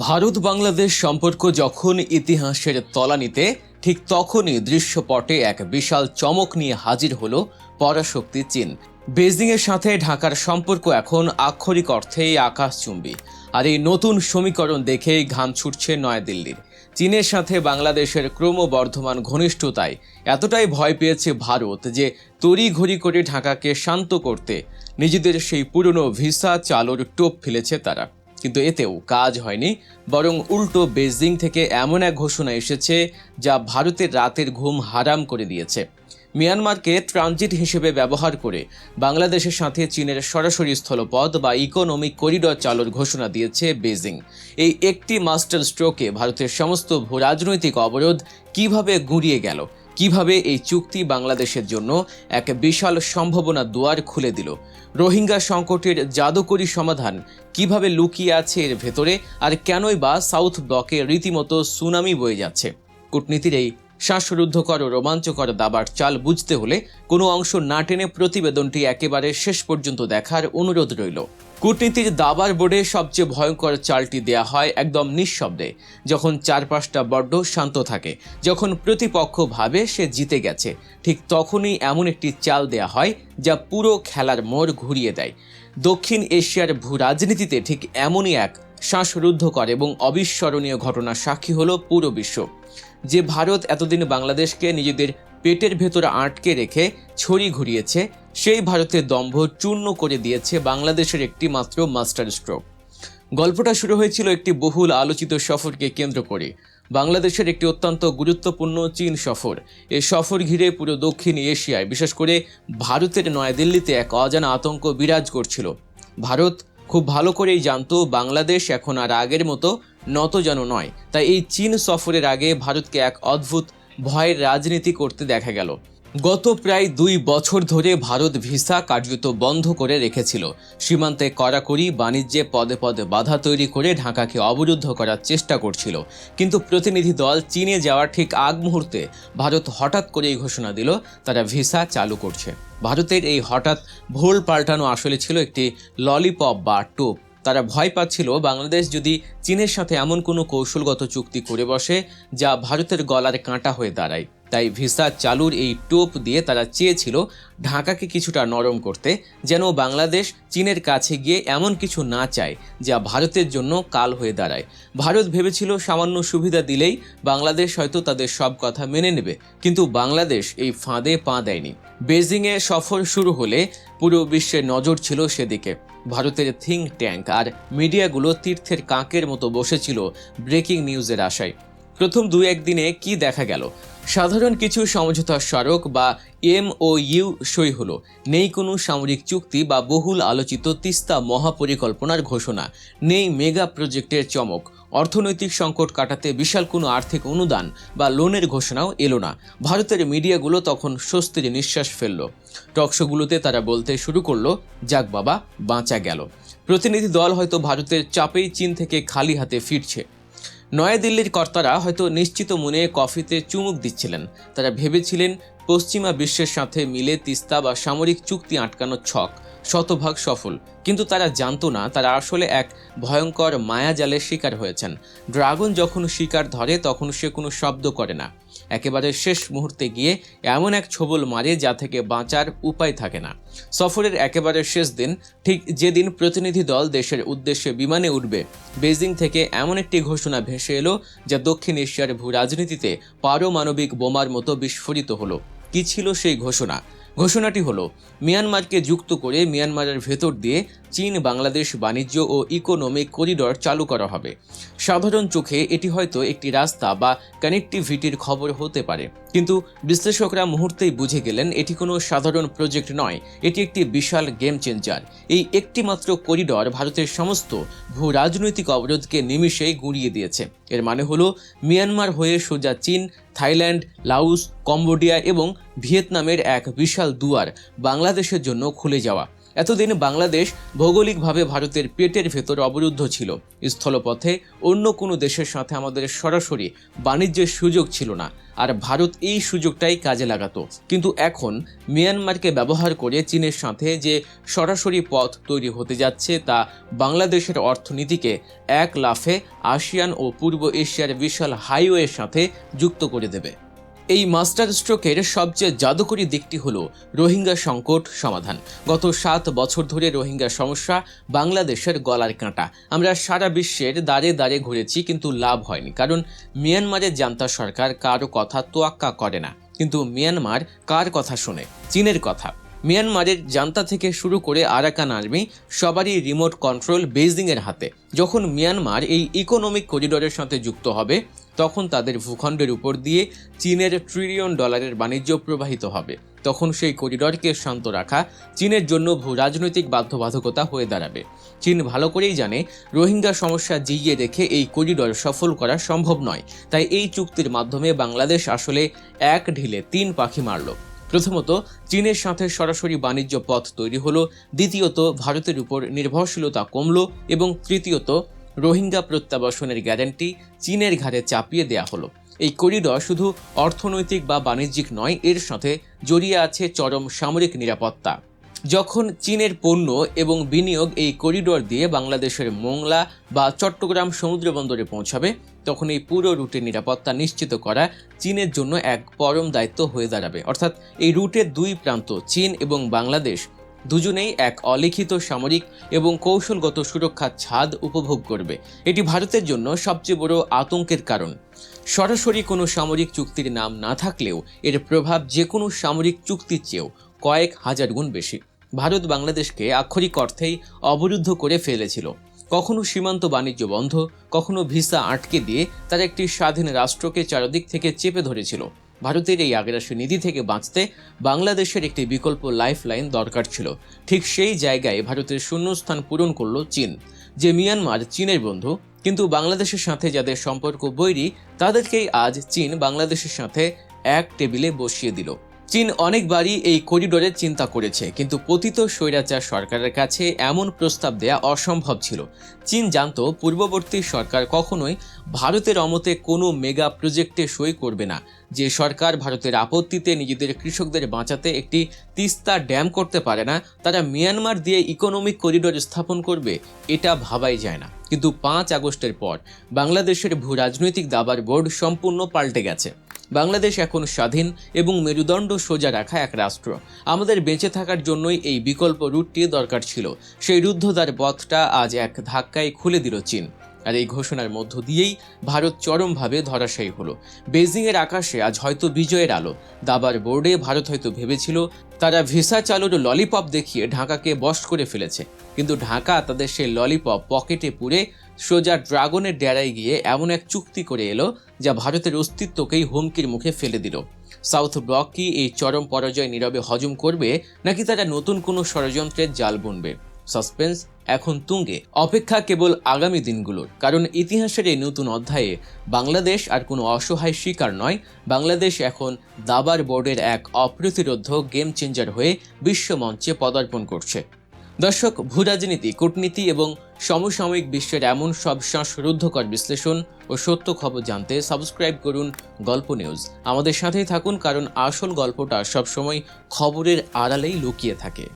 ভারত বাংলাদেশ সম্পর্ক যখন ইতিহাসের তলানিতে, ঠিক তখনই দৃশ্যপটে এক বিশাল চমক নিয়ে হাজির হলো পরাশক্তি চীন। বেজিংয়ের সাথে ঢাকার সম্পর্ক এখন আক্ষরিক অর্থেই আকাশচুম্বী। আর এই নতুন সমীকরণ দেখেই ঘাম ছুটছে নয়াদিল্লির। চীনের সাথে বাংলাদেশের ক্রমবর্ধমান ঘনিষ্ঠতায় এতটাই ভয় পেয়েছে ভারত যে তড়িঘড়ি করে ঢাকাকে শান্ত করতে নিজেদের সেই পুরনো ভিসা চালুর টোপ ফেলেছে তারা। কিন্তু এতেও কাজ হয়নি, বরং উল্টো বেজিং থেকে এমন এক ঘোষণা এসেছে যা ভারতের রাতের ঘুম হারাম করে দিয়েছে। মিয়ানমারকে ট্রানজিট হিসেবে ব্যবহার করে বাংলাদেশের সাথে চীনের সরাসরি স্থলপথ বা ইকোনমিক করিডর চালুর ঘোষণা দিয়েছে বেজিং। এই একটি মাস্টার স্ট্রোকে ভারতের সমস্ত ভূরাজনৈতিক অবরোধ কিভাবে গুঁড়িয়ে গেল, কিভাবে এই চুক্তি বাংলাদেশের জন্য এক বিশাল সম্ভাবনা দুয়ার খুলে দিল, রোহিঙ্গা সংকটের জাদুকরী সমাধান কিভাবে লুকিয়ে আছে এর ভেতরে, আর কেনই বা সাউথ ব্লকে রীতিমতো সুনামি বয়ে যাচ্ছে। কূটনীতির এই শ্বাসরুদ্ধকর ও রোমাঞ্চকর দাবার চাল বুঝতে হলে কোনো অংশ না টেনে প্রতিবেদনটি একেবারে শেষ পর্যন্ত দেখার অনুরোধ রইল। কূটনীতির দাবার বোর্ডে সবচেয়ে ভয়ঙ্কর চালটি দেয়া হয় একদম নিঃশব্দে, যখন চারপাশটা বড্ড শান্ত থাকে, যখন প্রতিপক্ষ ভাবে সে জিতে গেছে। ঠিক তখনই এমন একটি চাল দেয়া হয় যা পুরো খেলার মোড় ঘুরিয়ে দেয়। দক্ষিণ এশিয়ার ভূরাজনীতিতে ঠিক এমনই এক শ্বাসরুদ্ধকর এবং অবিস্মরণীয় ঘটনার সাক্ষী হলো পুরো বিশ্ব। যে ভারত এতদিন বাংলাদেশকে নিজেদের পেটের ভেতরে আটকে রেখে ছড়ি ঘুরিয়েছে, সেই ভারতের দম্ভ চূর্ণ করে দিয়েছে বাংলাদেশের একটি মাত্র মাস্টার স্ট্রোক। গল্পটা শুরু হয়েছিল একটি বহুল আলোচিত সফরকে কেন্দ্র করে, বাংলাদেশের একটি অত্যন্ত গুরুত্বপূর্ণ চীন সফর। এই সফর ঘিরে পুরো দক্ষিণ এশিয়ায়, বিশেষ করে ভারতের নয়াদিল্লিতে এক অজানা আতঙ্ক বিরাজ করছিল। ভারত খুব ভালো করেই জানতো বাংলাদেশ এখন আর আগের মতো নতজানু নয়। তাই এই চীন সফরের আগে ভারতকে এক অদ্ভুত ভয়ের রাজনীতি করতে দেখা গেল। গত প্রায় 2 বছর ধরে ভারত ভিসা কার্যত বন্ধ করে রেখেছিল। সীমান্তে কড়াকড়ি, বাণিজ্যে পদে পদে বাধা তৈরি করে ঢাকাকে অবরুদ্ধ করার চেষ্টা করছিল। কিন্তু প্রতিনিধি দল চীনে যাওয়ার ঠিক আগ মুহূর্তে ভারত হঠাৎ করেই ঘোষণা দিল তারা ভিসা চালু করছে। ভারতের এই হঠাৎ ভুল পাল্টানো আসলে ছিল একটি ললিপপ বা টোপ। তারা ভয় পাচ্ছিল বাংলাদেশ যদি চীনের সাথে এমন কোনো কৌশলগত চুক্তি করে বসে যা ভারতের গলার কাঁটা হয়ে দাঁড়ায়। তাই ভিসা চালুর এই টোপ দিয়ে তারা চেয়েছিল ঢাকাকে কিছুটা নরম করতে, যেন বাংলাদেশ চীনের কাছে গিয়ে এমন কিছু না চায় যা ভারতের জন্য কাল হয়ে দাঁড়ায়। ভারত ভেবেছিল সামান্য সুবিধা দিলেই বাংলাদেশ হয়তো তাদের সব কথা মেনে নেবে, কিন্তু বাংলাদেশ এই ফাঁদে পা দেয়নি। বেজিংয়ে সফর শুরু হলে পুরো বিশ্বের নজর ছিল সেদিকে। ভারতের থিঙ্ক ট্যাঙ্ক আর মিডিয়াগুলো তীর্থের কাকের মতো বসেছিল ব্রেকিং নিউজের আশায়। প্রথম 2-1 দিনে কি দেখা গেল? সাধারণ কিছু সমঝোতা স্মারক বা MOU সই হলো, নেই কোনো সামরিক চুক্তি বা বহুল আলোচিত তিস্তা মহাপরিকল্পনার ঘোষণা, নেই মেগা প্রজেক্টের চমক। অর্থনৈতিক সংকট কাটাতে বিশাল কোনো আর্থিক অনুদান বা লোনের ঘোষণাও এলো না। ভারতের মিডিয়াগুলো তখন স্বস্তির নিঃশ্বাস ফেলল। টকশোগুলোতে তারা বলতে শুরু করলো, যাক বাবা, বাঁচা গেল। প্রতিনিধি দল হয়তো ভারতের চাপেই চীন থেকে খালি হাতে ফিরছে। নয়াদিল্লির কর্তারা হয়তো নিশ্চিত মনে কফিতে চুমুক দিচ্ছিলেন। তারা ভেবেছিলেন পশ্চিমা বিশ্বের সাথে মিলে তিস্তা বা সামরিক চুক্তি আটকানোর ছক শতভাগ সফল। কিন্তু তারা জানতো না তারা আসলে এক ভয়ঙ্কর মায়াজালের শিকার হয়েছেন। ড্রাগন যখন শিকার ধরে তখন সে কোনো শব্দ করে না, একেবারে শেষ মুহূর্তে গিয়ে এমন এক ছোবল মারে যা থেকে বাঁচার উপায় থাকে না। সফরের একেবারে শেষ দিন, ঠিক যেদিন প্রতিনিধি দল দেশের উদ্দেশ্যে বিমানে উঠবে, বেজিং থেকে এমন একটি ঘোষণা ভেসে এলো যা দক্ষিণ এশিয়ার ভূরাজনীতিতে পারমাণবিক বোমার মতো বিস্ফোরিত হলো। কি ছিল সেই ঘোষণা? ঘোষণাটি হলো মিয়ানমারকে যুক্ত করে মিয়ানমারের ভেতর দিয়ে চীন বাংলাদেশ বাণিজ্য ও ইকোনমিক করিডর চালু করা হবে। সাধারণ চোখে এটি হয়তো একটি রাস্তা বা কানেক্টিভিটির খবর হতে পারে, কিন্তু বিশ্লেষকরা মুহূর্তেই বুঝে গেলেন এটি কোনো সাধারণ প্রজেক্ট নয়, এটি একটি বিশাল গেম চেঞ্জার। এই একটি মাত্র করিডর ভারতের সমস্ত ভূ রাজনৈতিক অবরোধকে নিমিষেই গুঁড়িয়ে দিয়েছে। এর মানে হলো মিয়ানমার হয়ে সোজা চীন, থাইল্যান্ড, লাওস, কম্বোডিয়া এবং ভিয়েতনামের এক বিশাল দুয়ার বাংলাদেশের জন্য খুলে যাওয়া। এতদিন বাংলাদেশ ভৌগোলিকভাবে ভারতের পেটের ভেতর অবরুদ্ধ ছিল। স্থলপথে অন্য কোনো দেশের সাথে আমাদের সরাসরি বাণিজ্যের সুযোগ ছিল না, আর ভারত এই সুযোগটাই কাজে লাগাতো। কিন্তু এখন মিয়ানমারকে ব্যবহার করে চীনের সাথে যে সরাসরি পথ তৈরি হতে যাচ্ছে তা বাংলাদেশের অর্থনীতিকে এক লাফে আসিয়ান ও পূর্ব এশিয়ার বিশাল হাইওয়ের সাথে যুক্ত করে দেবে। এই মাস্টার স্ট্রোকের সবচেয়ে জাদুকরী দিকটি হলো রোহিঙ্গা সংকট সমাধান। গত 7 বছর ধরে রোহিঙ্গা সমস্যা বাংলাদেশের গলার কাঁটা। আমরা সারা বিশ্বের দ্বারে দ্বারে ঘুরেছি, কিন্তু লাভ হয়নি, কারণ মিয়ানমারের জান্তা সরকার কারো কথা তোয়াক্কা করে না। কিন্তু মিয়ানমার কার কথা শোনে? চীনের কথা। মিয়ানমারের জান্তা থেকে শুরু করে আরাকান আর্মি সবারই রিমোট কন্ট্রোল বেইজিংয়ের হাতে। যখন মিয়ানমার এই ইকোনমিক করিডোরের সাথে যুক্ত হবে, তখন তাদের ভূখণ্ডের উপর দিয়ে চীনের $1 ট্রিলিয়ন বাণিজ্য প্রবাহিত হবে। তখন সেই করিডরকে শান্ত রাখা চীনের জন্য ভূরাজনৈতিক বাধ্যবাধকতা হয়ে দাঁড়াবে। চীন ভালো করেই জানে রোহিঙ্গা সমস্যা জিইয়ে রেখে এই করিডর সফল করা সম্ভব নয়। তাই এই চুক্তির মাধ্যমে বাংলাদেশ আসলে এক ঢিলে 3 পাখি মারল। প্রথমত, চীনের সাথে সরাসরি বাণিজ্য পথ তৈরি হলো। দ্বিতীয়ত, ভারতের উপর নির্ভরশীলতা কমলো। এবং তৃতীয়ত, রোহিঙ্গা প্রত্যাবাসনের গ্যারান্টি চীনের ঘাড়ে চাপিয়ে দেয়া হলো। এই করিডর শুধু অর্থনৈতিক বা বাণিজ্যিক নয়, এর সাথে জড়িয়ে আছে চরম সামরিক নিরাপত্তা। যখন চীনের পণ্য এবং বিনিয়োগ এই করিডর দিয়ে বাংলাদেশের মোংলা বা চট্টগ্রাম সমুদ্রবন্দরে পৌঁছাবে, তখন এই পুরো রুটের নিরাপত্তা নিশ্চিত করা চীনের জন্য এক পরম দায়িত্ব হয়ে দাঁড়াবে। অর্থাৎ এই রুটের 2 প্রান্ত চীন এবং বাংলাদেশ দুজনেই এক অলিখিত সামরিক এবং কৌশলগত সুরক্ষার ছাদ উপভোগ করবে। এটি ভারতের জন্য সবচেয়ে বড় আতঙ্কের কারণ। সরাসরি কোনো সামরিক চুক্তির নাম না থাকলেও এর প্রভাব যে কোনো সামরিক চুক্তির চেয়েও কয়েক হাজার গুণ বেশি। ভারত বাংলাদেশকে আক্ষরিক অর্থেই অবরুদ্ধ করে ফেলেছিল। কখনো সীমান্ত বাণিজ্য বন্ধ, কখনো ভিসা আটকে দিয়ে তার একটি স্বাধীন রাষ্ট্রকে চারদিক থেকে চেপে ধরেছিল। ভারতের এই আগ্রাসী নীতি থেকে বাঁচতে বাংলাদেশের একটি বিকল্প লাইফলাইন দরকার ছিল। ঠিক সেই জায়গায় ভারতের শূন্যস্থান পূরণ করল চীন। যে মিয়ানমার চীনের বন্ধু, কিন্তু বাংলাদেশের সাথে যাদের সম্পর্ক বৈরী, তাদেরকেই আজ চীন বাংলাদেশের সাথে এক টেবিলে বসিয়ে দিল। চীন অনেকবারই এই করিডোরের চিন্তা করেছে, কিন্তু পতিত স্বৈরাচার সরকারের কাছে এমন প্রস্তাব দেয়া অসম্ভব ছিল। চীন জানত পূর্ববর্তী সরকার কখনোই ভারতের অমতে কোনো মেগা প্রজেক্টে সই করবে না। যে সরকার ভারতের আপত্তিতে নিজেদের কৃষকদের বাঁচাতে একটি তিস্তা ড্যাম করতে পারে না, তারা মিয়ানমার দিয়ে ইকোনমিক করিডোর স্থাপন করবে, এটা ভাবাই যায় না। কিন্তু 5 আগস্টের পর বাংলাদেশের ভূরাজনৈতিক দাবার বোর্ড সম্পূর্ণ পাল্টে গেছে। বাংলাদেশ এখন স্বাধীন এবং মেরুদণ্ড সোজা রাখা এক রাষ্ট্র। আমাদের বেঁচে থাকার জন্যই এই বিকল্প রুটটি দরকার ছিল। সেই রুদ্ধদ্বার পথটা আজ এক ধাক্কায় খুলে দিল চীন। আর এই ঘোষণার মধ্য দিয়েই ভারত চরমভাবে ধরাশায়ী হলো। বেইজিংয়ের আকাশে আজ হয়তো বিজয়ের আলো। দাবার বোর্ডে ভারত হয়তো ভেবেছিল তারা ভিসা চালুর ললিপপ দেখিয়ে ঢাকাকে বশ করে ফেলেছে, কিন্তু ঢাকা তাদের সেই ললিপপ পকেটে পুরে সোজা ড্রাগনের ডেরায় গিয়ে এমন এক চুক্তি করে এলো যা ভারতের অস্তিত্বকেই হুমকির মুখে ফেলে দিল। সাউথ ব্লক কি এই চরম পরাজয় নীরবে হজম করবে, নাকি তারা নতুন কোনো ষড়যন্ত্রের জাল বুনবে? সাসপেন্স এখন তুঙ্গে। অপেক্ষা কেবল আগামী দিনগুলোর, কারণ ইতিহাসের এই নতুন অধ্যায়ে বাংলাদেশ আর কোনো অসহায় শিকার নয়। বাংলাদেশ এখন দাবার বোর্ডের এক অপ্রতিরোধ্য গেম চেঞ্জার হয়ে বিশ্বমঞ্চে পদার্পণ করছে। দর্শক, ভূরাজনীতি, কূটনীতি এবং সমসাময়িক বিশ্বের এমন সব শ্বাসরুদ্ধকর বিশ্লেষণ ও সত্য খবর জানতে সাবস্ক্রাইব করুন গল্প নিউজ। আমাদের সাথেই থাকুন, কারণ আসল গল্পটা সবসময় খবরের আড়ালেই লুকিয়ে থাকে।